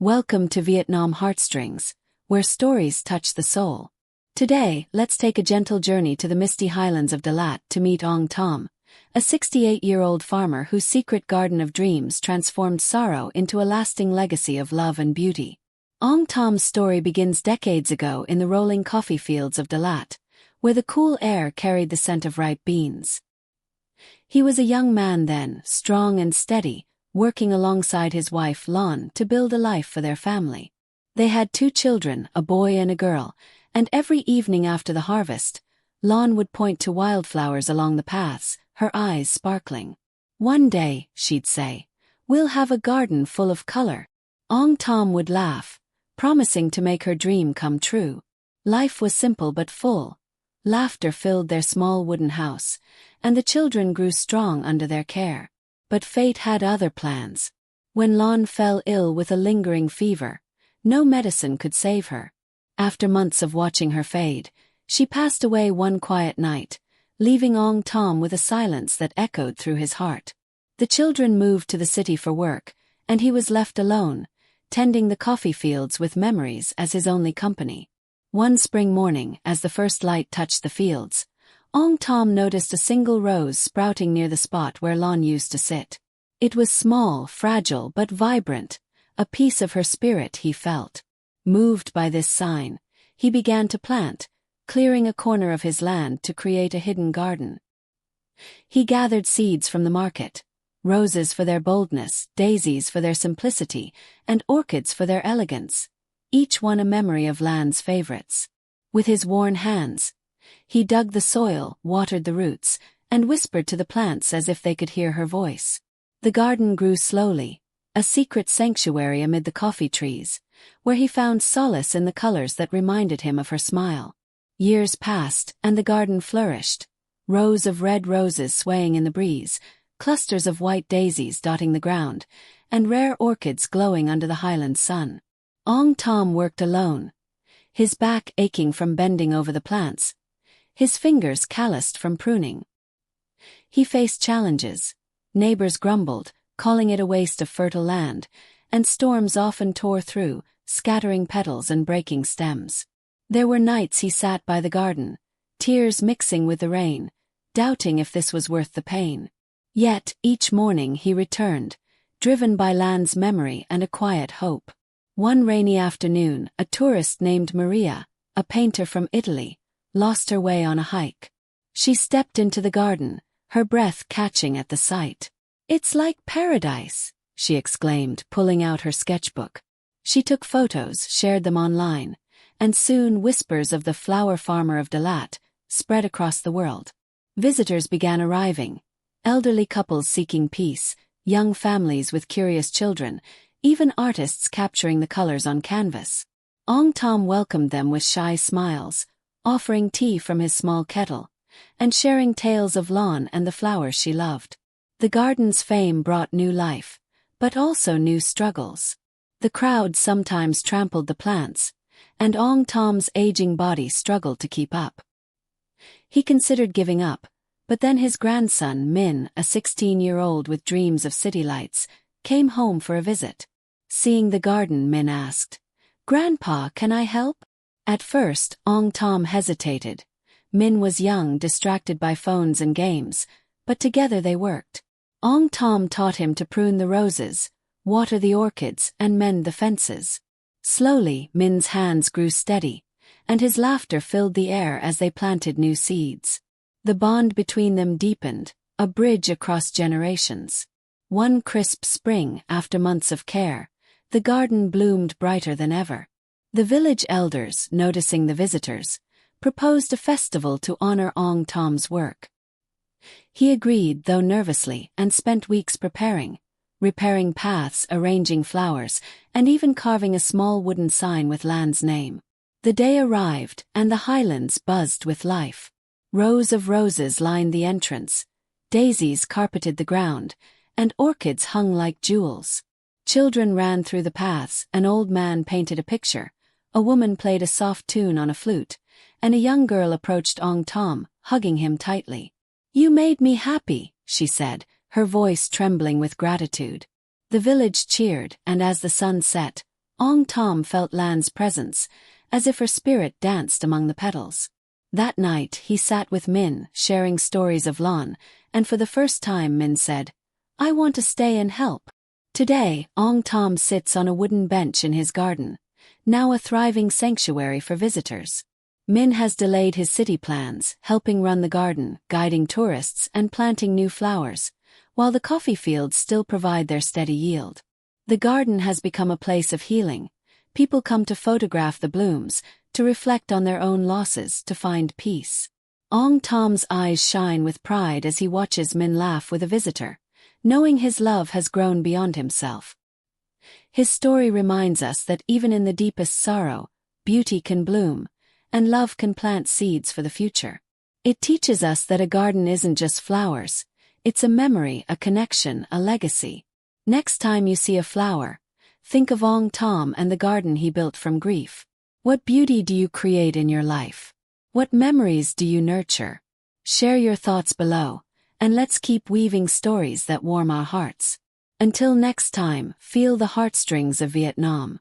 Welcome to Vietnam Heartstrings, where stories touch the soul. Today, let's take a gentle journey to the misty highlands of Đà Lạt to meet Ông Tâm, a 68-year-old farmer whose secret garden of dreams transformed sorrow into a lasting legacy of love and beauty. Ông Tâm story begins decades ago in the rolling coffee fields of Đà Lạt, where the cool air carried the scent of ripe beans. He was a young man then, strong and steady, working alongside his wife Lon to build a life for their family. They had 2 children, a boy and a girl, and every evening after the harvest, Lon would point to wildflowers along the paths, her eyes sparkling. "One day," she'd say, "we'll have a garden full of color." Ông Tâm would laugh, promising to make her dream come true. Life was simple but full. Laughter filled their small wooden house, and the children grew strong under their care. But fate had other plans. When Lon fell ill with a lingering fever, no medicine could save her. After months of watching her fade, she passed away one quiet night, leaving Ông Tâm with a silence that echoed through his heart. The children moved to the city for work, and he was left alone, tending the coffee fields with memories as his only company. One spring morning, as the first light touched the fields, Ông Tâm noticed a single rose sprouting near the spot where Lon used to sit. It was small, fragile, but vibrant, a piece of her spirit, he felt. Moved by this sign, he began to plant, clearing a corner of his land to create a hidden garden. He gathered seeds from the market, roses for their boldness, daisies for their simplicity, and orchids for their elegance, each one a memory of Lan's favorites. With his worn hands, he dug the soil, watered the roots, and whispered to the plants as if they could hear her voice. The garden grew slowly, a secret sanctuary amid the coffee trees, where he found solace in the colors that reminded him of her smile. Years passed, and the garden flourished, rows of red roses swaying in the breeze, clusters of white daisies dotting the ground, and rare orchids glowing under the highland sun. Ông Tâm worked alone, his back aching from bending over the plants, his fingers calloused from pruning. He faced challenges. Neighbors grumbled, calling it a waste of fertile land, and storms often tore through, scattering petals and breaking stems. There were nights he sat by the garden, tears mixing with the rain, doubting if this was worth the pain. Yet, each morning he returned, driven by Lan's memory and a quiet hope. One rainy afternoon, a tourist named Maria, a painter from Italy, lost her way on a hike. She stepped into the garden, her breath catching at the sight. "It's like paradise," she exclaimed, pulling out her sketchbook. She took photos, shared them online, and soon whispers of the flower farmer of Đà Lạt spread across the world. Visitors began arriving, elderly couples seeking peace, young families with curious children, even artists capturing the colors on canvas. Ông Tâm welcomed them with shy smiles, offering tea from his small kettle, and sharing tales of Lon and the flowers she loved. The garden's fame brought new life, but also new struggles. The crowd sometimes trampled the plants, and Ông Tâm aging body struggled to keep up. He considered giving up, but then his grandson Min, a 16-year-old with dreams of city lights, came home for a visit. Seeing the garden, Min asked, "Grandpa, can I help?" At first, Ông Tâm hesitated. Min was young, distracted by phones and games, but together they worked. Ông Tâm taught him to prune the roses, water the orchids, and mend the fences. Slowly, Min's hands grew steady, and his laughter filled the air as they planted new seeds. The bond between them deepened, a bridge across generations. One crisp spring, after months of care, the garden bloomed brighter than ever. The village elders, noticing the visitors, proposed a festival to honor Ông Tâm work. He agreed, though nervously, and spent weeks preparing, repairing paths, arranging flowers, and even carving a small wooden sign with Lan's name. The day arrived, and the highlands buzzed with life. Rows of roses lined the entrance, daisies carpeted the ground, and orchids hung like jewels. Children ran through the paths, an old man painted a picture, a woman played a soft tune on a flute, and a young girl approached Ông Tâm, hugging him tightly. "You made me happy," she said, her voice trembling with gratitude. The village cheered, and as the sun set, Ông Tom felt Lan's presence, as if her spirit danced among the petals. That night he sat with Min, sharing stories of Lan, and for the first time Min said, "I want to stay and help." Today, Ông Tom sits on a wooden bench in his garden, now a thriving sanctuary for visitors. Min has delayed his city plans, helping run the garden, guiding tourists, and planting new flowers, while the coffee fields still provide their steady yield. The garden has become a place of healing. People come to photograph the blooms, to reflect on their own losses, to find peace. Ông Tom's eyes shine with pride as he watches Min laugh with a visitor, knowing his love has grown beyond himself. His story reminds us that even in the deepest sorrow, beauty can bloom, and love can plant seeds for the future. It teaches us that a garden isn't just flowers, it's a memory, a connection, a legacy. Next time you see a flower, think of Ông Tom and the garden he built from grief. What beauty do you create in your life? What memories do you nurture? Share your thoughts below, and let's keep weaving stories that warm our hearts. Until next time, feel the heartstrings of Vietnam.